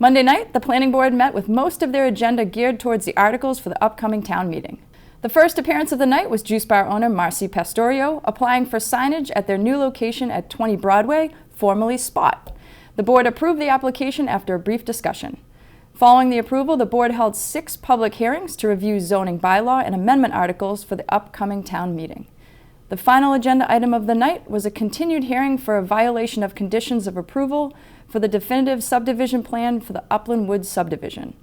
Monday night, the planning board met with most of their agenda geared towards the articles for the upcoming town meeting. The first appearance of the night was juice bar owner Marcy Pastorio applying for signage at their new location at 20 Broadway, formerly Spot. The board approved the application after a brief discussion. Following the approval, the board held 6 public hearings to review zoning bylaw and amendment articles for the upcoming town meeting. The final agenda item of the night was a continued hearing for a violation of conditions of approval for the definitive subdivision plan for the Upland Woods subdivision.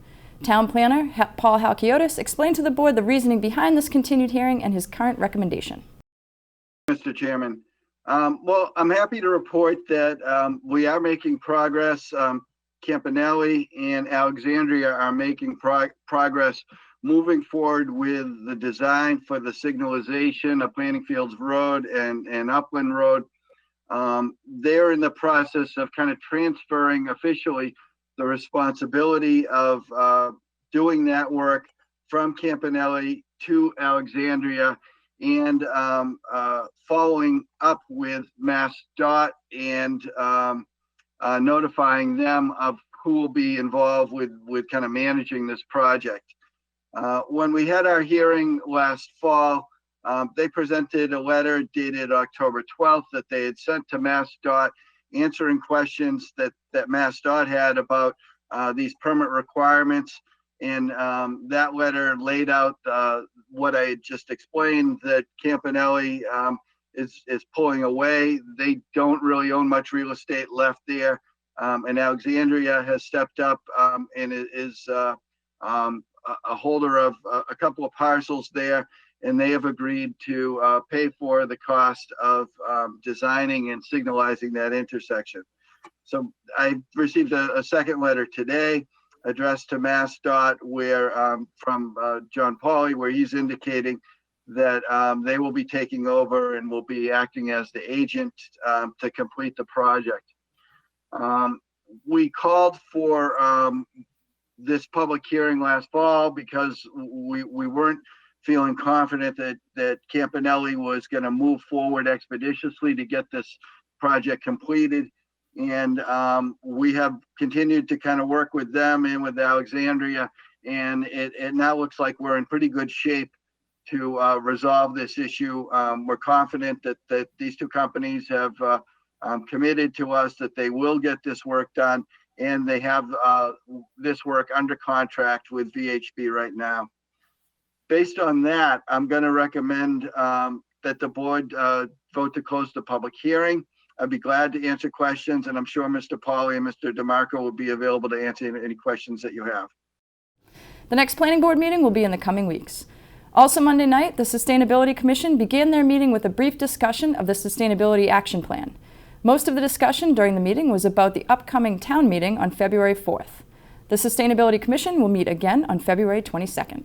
Town planner Paul Halkiotis explained to the board the reasoning behind this continued hearing and his current recommendation. Mr. Chairman, well, I'm happy to report that we are making progress. Campanelli and Alexandria are making progress moving forward with the design for the signalization of Planning Fields Road and Upland Road. They're in the process of kind of transferring officially the responsibility of doing that work from Campanelli to Alexandria and following up with MassDOT and notifying them of who will be involved with kind of managing this project. When we had our hearing last fall, they presented a letter dated October 12th that they had sent to MassDOT answering questions that MassDOT had about these permit requirements. And that letter laid out what I had just explained, that Campanelli is pulling away. They don't really own much real estate left there. And Alexandria has stepped up and is a holder of a couple of parcels there, and they have agreed to pay for the cost of designing and signalizing that intersection. So I received a second letter today addressed to MassDOT where from John Pauly, where he's indicating that they will be taking over and will be acting as the agent to complete the project. We called for this public hearing last fall because we weren't feeling confident that Campanelli was going to move forward expeditiously to get this project completed. And we have continued to kind of work with them and with Alexandria, and it now looks like we're in pretty good shape to resolve this issue. We're confident that these two companies have committed to us that they will get this work done, and they have this work under contract with VHB right now. Based on that, I'm going to recommend that the board vote to close the public hearing. I'd be glad to answer questions, and I'm sure Mr. Pauly and Mr. DeMarco will be available to answer any questions that you have. The next planning board meeting will be in the coming weeks. Also Monday night, the Sustainability Commission began their meeting with a brief discussion of the Sustainability Action Plan. Most of the discussion during the meeting was about the upcoming town meeting on February 4th. The Sustainability Commission will meet again on February 22nd.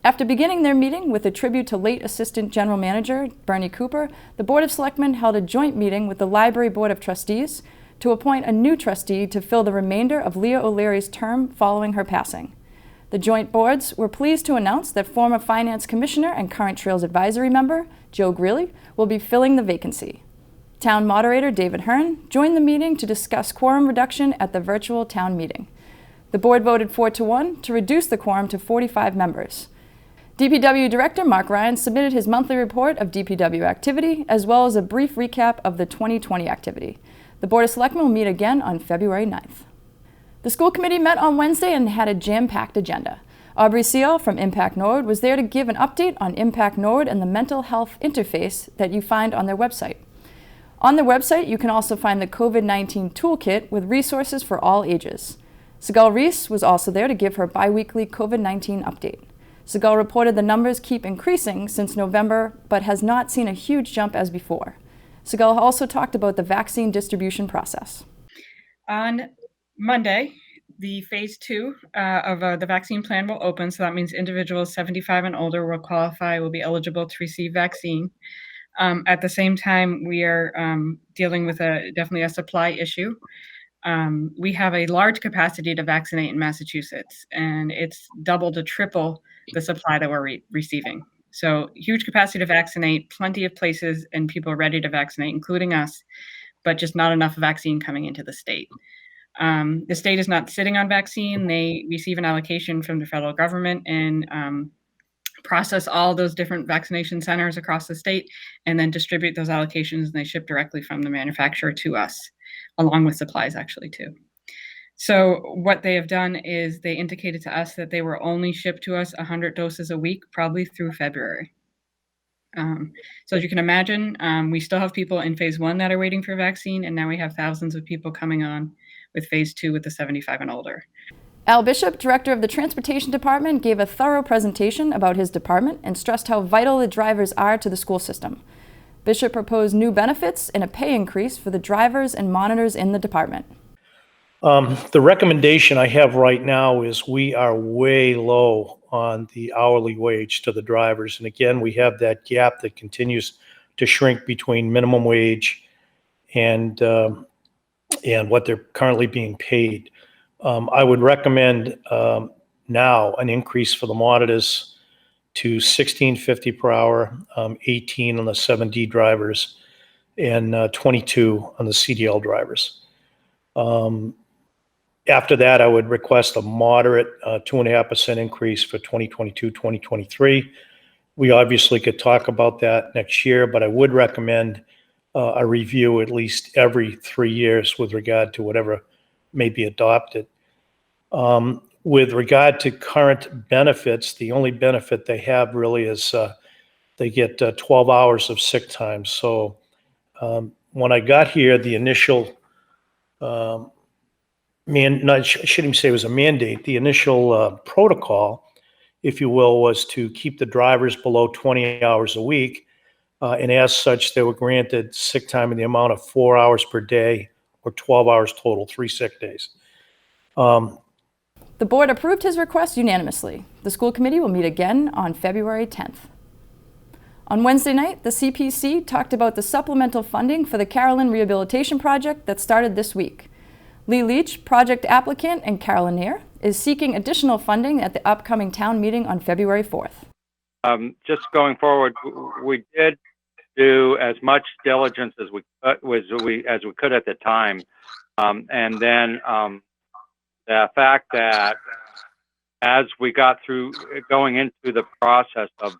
After beginning their meeting with a tribute to late Assistant General Manager Bernie Cooper, the Board of Selectmen held a joint meeting with the Library Board of Trustees to appoint a new trustee to fill the remainder of Leah O'Leary's term following her passing. The joint boards were pleased to announce that former Finance Commissioner and current Trails Advisory member Joe Greeley will be filling the vacancy. Town Moderator David Hearn joined the meeting to discuss quorum reduction at the virtual town meeting. The board voted 4-1 to reduce the quorum to 45 members. DPW Director Mark Ryan submitted his monthly report of DPW activity, as well as a brief recap of the 2020 activity. The Board of Selectmen will meet again on February 9th. The school committee met on Wednesday and had a jam-packed agenda. Aubrey Seal from Impact Norwood was there to give an update on Impact Norwood and the mental health interface that you find on their website. On their website, you can also find the COVID-19 toolkit with resources for all ages. Sigal Reese was also there to give her bi-weekly COVID-19 update. Sigal reported the numbers keep increasing since November, but has not seen a huge jump as before. Sigal also talked about the vaccine distribution process. On Monday, the phase 2 of the vaccine plan will open. So that means individuals 75 and older will qualify, will be eligible to receive vaccine. At the same time, we are dealing with definitely a supply issue. We have a large capacity to vaccinate in Massachusetts, and it's double to triple the supply that we're receiving. So huge capacity to vaccinate, plenty of places and people ready to vaccinate, including us, but just not enough vaccine coming into the state. The state is not sitting on vaccine. They receive an allocation from the federal government and process all those different vaccination centers across the state and then distribute those allocations, and they ship directly from the manufacturer to us, along with supplies actually too. So what they have done is they indicated to us that they were only shipped to us 100 doses a week, probably through February. So as you can imagine, we still have people in phase 1 that are waiting for vaccine, and now we have thousands of people coming on with phase 2 with the 75 and older. Al Bishop, Director of the Transportation Department, gave a thorough presentation about his department and stressed how vital the drivers are to the school system. Bishop proposed new benefits and a pay increase for the drivers and monitors in the department. The recommendation I have right now is we are way low on the hourly wage to the drivers. And again, we have that gap that continues to shrink between minimum wage and what they're currently being paid. I would recommend now an increase for the monitors to $16.50 per hour, 18 on the 7D drivers, and 22 on the CDL drivers. After that, I would request a moderate 2.5% increase for 2022-2023. We obviously could talk about that next year, but I would recommend a review at least every 3 years with regard to whatever may be adopted. With regard to current benefits, the only benefit they have really is they get 12 hours of sick time. So when I got here, the initial I shouldn't even say it was a mandate. The initial protocol, if you will, was to keep the drivers below 20 hours a week. And as such, they were granted sick time in the amount of 4 hours per day or 12 hours total, 3 sick days. The board approved his request unanimously. The school committee will meet again on February 10th. On Wednesday night, the CPC talked about the supplemental funding for the Carolyn Rehabilitation Project that started this week. Lee Leach, project applicant, and Carolyn Neer is seeking additional funding at the upcoming town meeting on February 4th. Just going forward, we did do as much diligence as we could at the time, and then the fact that as we got through going into the process of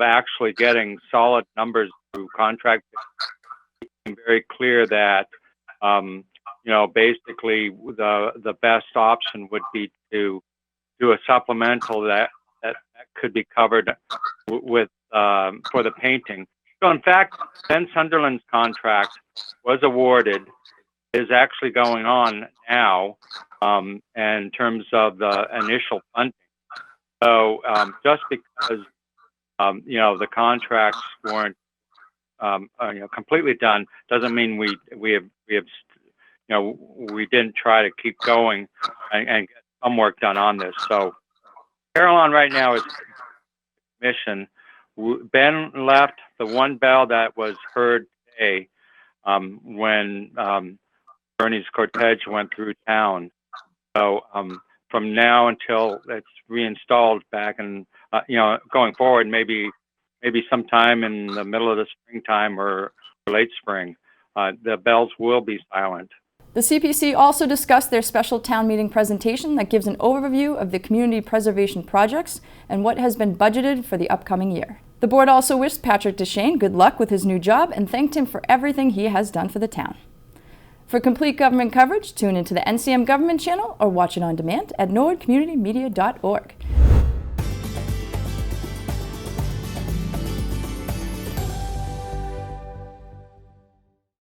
actually getting solid numbers through contract, it became very clear that basically the best option would be to do a supplemental that could be covered with for the painting. So in fact, Ben Sunderland's contract was awarded, is actually going on now in terms of the initial funding. So just because the contracts weren't completely done doesn't mean we didn't try to keep going and get some work done on this. So Carolyn right now is mission. Ben left the one bell that was heard today when Bernie's cortege went through town. So from now until it's reinstalled back and going forward, maybe sometime in the middle of the springtime or late spring, the bells will be silent. The CPC also discussed their special town meeting presentation that gives an overview of the community preservation projects and what has been budgeted for the upcoming year. The board also wished Patrick Deshane good luck with his new job and thanked him for everything he has done for the town. For complete government coverage, tune into the NCM Government channel or watch it on demand at nordcommunitymedia.org.